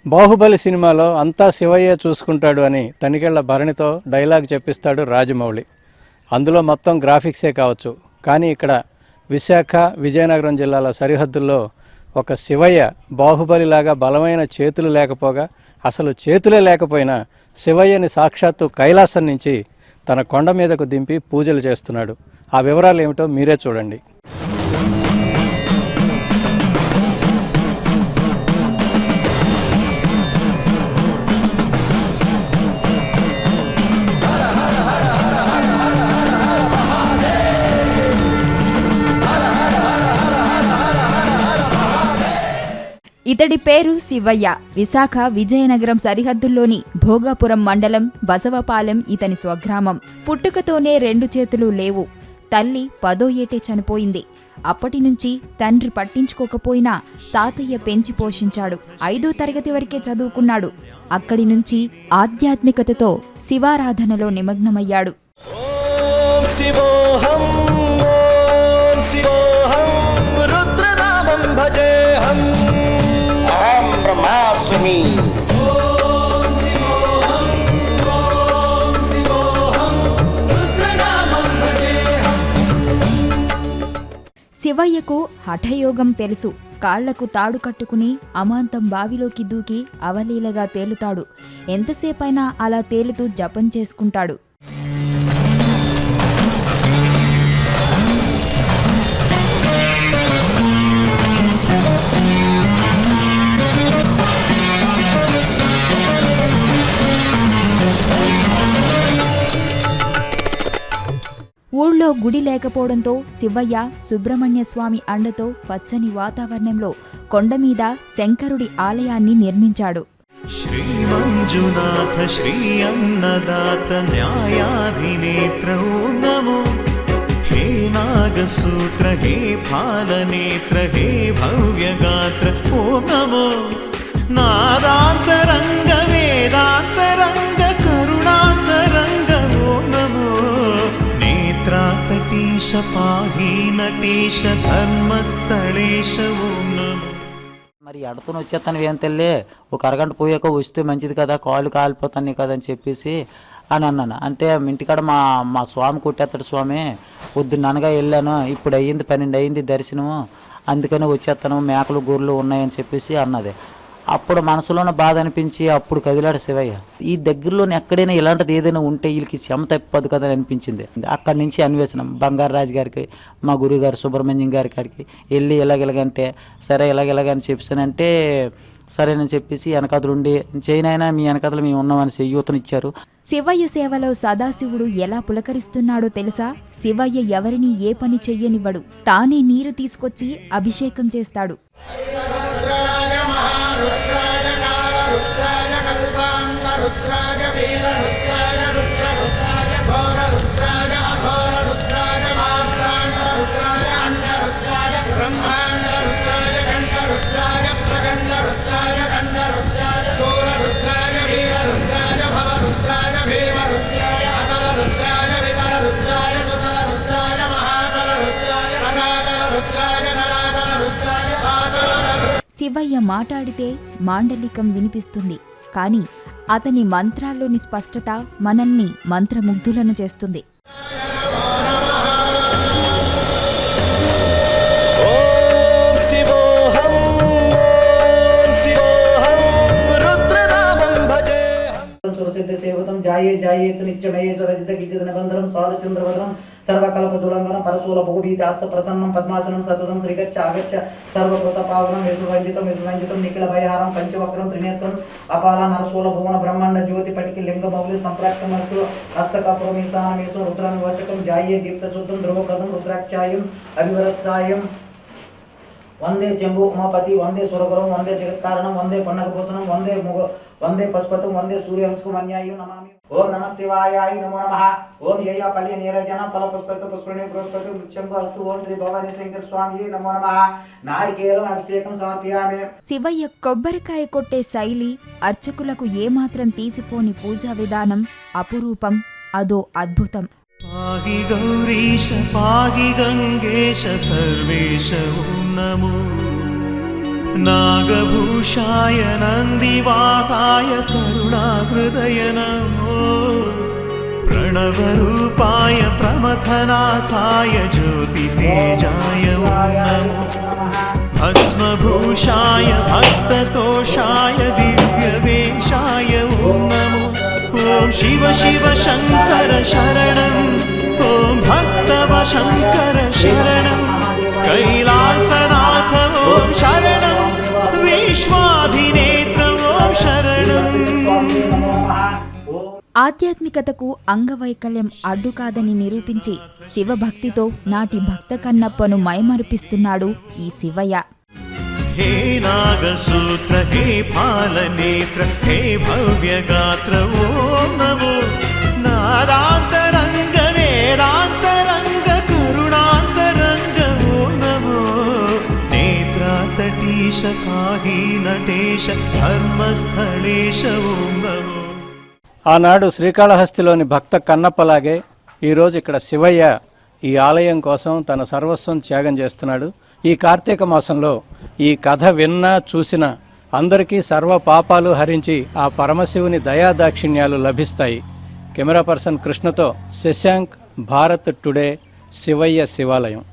బాహుబలి సినిమాలో అంతా శివయ్య చూసుకుంటాడు అని తనికెళ్ల భరణితో డైలాగ్ చెప్పిస్తాడు రాజమౌళి. అందులో మొత్తం గ్రాఫిక్సే కావచ్చు, కానీ ఇక్కడ విశాఖ విజయనగరం జిల్లాల సరిహద్దుల్లో ఒక శివయ్య బాహుబలిలాగా బలమైన చేతులు లేకపోగా, అసలు చేతులే లేకపోయినా శివయ్యని సాక్షాత్తు కైలాసం నుంచి తన కొండ మీదకు దింపి పూజలు చేస్తున్నాడు. ఆ వివరాలు ఏమిటో మీరే చూడండి. ఇతడి పేరు శివయ్య. విశాఖ విజయనగరం సరిహద్దుల్లోని భోగాపురం మండలం బసవపాలెం ఇతని స్వగ్రామం. పుట్టుకతోనే 2 చేతులు లేవు. తల్లి 10వ ఏటే చనిపోయింది. అప్పటినుంచి తండ్రి పట్టించుకోకపోయినా తాతయ్య పెంచి పోషించాడు. 5వ తరగతి వరకే చదువుకున్నాడు. అక్కడి నుంచి ఆధ్యాత్మికతతో శివారాధనలో నిమగ్నమయ్యాడు. శివయ్యకు హఠయోగం తెలుసు. కాళ్లకు తాడు కట్టుకుని అమాంతం బావిలోకి దూకి అవలీలగా తేలుతాడు. ఎంతసేపైనా అలా తేలుతూ జపం చేసుకుంటాడు. ఊళ్ళో గుడి లేకపోవడంతో శివయ్య సుబ్రహ్మణ్య స్వామి అండతో పచ్చని వాతావరణంలో కొండమీద శంకరుడి ఆలయాన్ని నిర్మించాడు. శ్రీ మంజునాథ శ్రీ అన్నదాత న్యాయాధినేత్ర ఓం నమో, హే నాగసూత్ర హే పాలనేత్ర హే భవ్యగాత్ర ఓం నమో, నాదాంతరంగ వేదాంతరంగ కరుణాంతరంగ ఓం నమో, నేత్రాతటీశ పాహీ నటీశ ధర్మస్థళేశ ఓం నమో. మరి ఎడతను వచ్చేస్తాను ఏం తెల్లి, ఒక అరగంట పోయాక వస్తే మంచిది కదా, కాళ్ళు కాలిపోతాను కదా అని చెప్పేసి అని అన్నాను. అంటే ఇంటికాడ మా స్వామి కొట్టేస్తాడు స్వామి, పొద్దున్న అనగా వెళ్ళాను, ఇప్పుడు అయ్యింది 12 అయింది దర్శనము, అందుకని వచ్చేస్తాను, మేకలు గొర్రెలు ఉన్నాయని చెప్పేసి అన్నది. అప్పుడు మనసులోనే బాధ అనిపించి అప్పుడు కదిలాడు శివయ్య. ఈ దగ్గరలోనే ఎక్కడైనా ఇలాంటిది ఏదైనా ఉంటే వీళ్ళకి శ్రమ తప్పదు కదా అని అనిపించింది. అక్కడి నుంచి అన్వేషణ బంగారు రాజు గారికి, మా గురువుగారు సుబ్రహ్మణ్యం గారి కాడికి వెళ్ళి ఇలాగెలాగంటే సరే ఇలాగెలాగని చెప్పానంటే సరేనని చెప్పేసి వెనకదులుండి చేయనైనా మీ వెనకదలు మేము ఉన్నామని చెయ్యూతనిచ్చారు. శివయ్య సేవలో సదాశివుడు ఎలా పులకరిస్తున్నాడో తెలుసా? శివయ్య ఎవరిని ఏ పని చెయ్యనివ్వడు. తానే నీరు తీసుకొచ్చి అభిషేకం చేస్తాడు. శివయ్య మాట్లాడితే మాండలికం వినిపిస్తుంది, కానీ అతని మంత్రాల్లోని స్పష్టత మనల్ని మంత్రముగ్ధులను చేస్తుంది. జాయే జాయేతు నిత్యమయేశ్వరజిత గిజిత నిబంధనం స్వాదచంద్రభద్రం సర్వకల్ప జులంగనం పరశూల భూభీతాస్త ప్రసన్నం పద్మాసనం సతతం త్రిగచ్చ ఆగచ్చ సర్వకృత పావనం విశ్వవంజితం విశ్వవంజితం నిఖిల భయహారం పంచవక్రం త్రినేత్రం అపాల నరశూల భువన బ్రహ్మాండ జ్యోతి పటికి లింగమౌలి సంప్రాక్తమస్తు హస్తకపురం ఈశానమేశం రుద్రం వష్టకం జాయే దీప్తశుద్ధం ధ్రువప్రదం రుద్రాక్షాయం అవివరస్సాయం వందే చెంబు ఉమాపతి వందే సురగురం వందే జగత్కారణం వందే పన్నగభూషణం వందే పశుపతం వందే సూర్యవంశకం అన్యాయం నమామి. ఓం నమ శివాయ నమో నమః. ఓం యయ పల్లి నీరజన ఫల పుష్పత పుష్పణి బృహస్పతి వృక్షంగు అస్తు. ఓం శ్రీ భవానీ శంకర స్వామి నమో నమః. నారికేలం అభిషేకం సమర్పయామి. శివయ్య కొబ్బరికాయ కొట్టే శైలి, అర్చకులకు ఏమాత్రం తీసిపోని పూజా విధానం అపురూపం, అదో అద్భుతం. పాగి గౌరీశ పాగి గంగేశ సర్వేశ ఓం నమో, नागभूषाय नन्दिवाहाय करुणाहृदय नमो प्रणवरूपाय प्रमथनाथाय ज्योतितेजाय नमो भस्मभूषाय भक्ततोषाय दिव्यवेशाय नमो ॐ शिव शिव शङ्कर शरणम् ॐ भक्तव शङ्कर शरणम् कैलासनाथ ॐ शरणम् विश्वाधिनेत्र ॐ शरणम् ఆధ్యాత్మికతకు అంగవైకల్యం అడ్డు కాదని నిరూపించి శివభక్తితో నాటి భక్త కన్నప్పను మైమరిపిస్తున్నాడు ఈ శివయ్య. हे नागसूत्र हे फालनेत्र हे भव्यगात्र ॐ नमो नादान्तरङ्ग वेदान्तरङ्ग करुणान्तरङ्ग ॐ नमो नेत्रातटीश पाहि नटेश धर्मस्थलेश ॐ नमो. ఆనాడు శ్రీకాళహస్తిలోని భక్త కన్నప్పలాగే ఈరోజు ఇక్కడ శివయ్య ఈ ఆలయం కోసం తన సర్వస్వం త్యాగం చేస్తున్నాడు. ఈ కార్తీక మాసంలో ఈ కథ విన్నా చూసిన అందరికీ సర్వ పాపాలు హరించి ఆ పరమశివుని దయాదాక్షిణ్యాలు లభిస్తాయి. కెమెరా పర్సన్ కృష్ణతో శశాంక్, భారత్ టుడే, శివయ్య శివాలయం.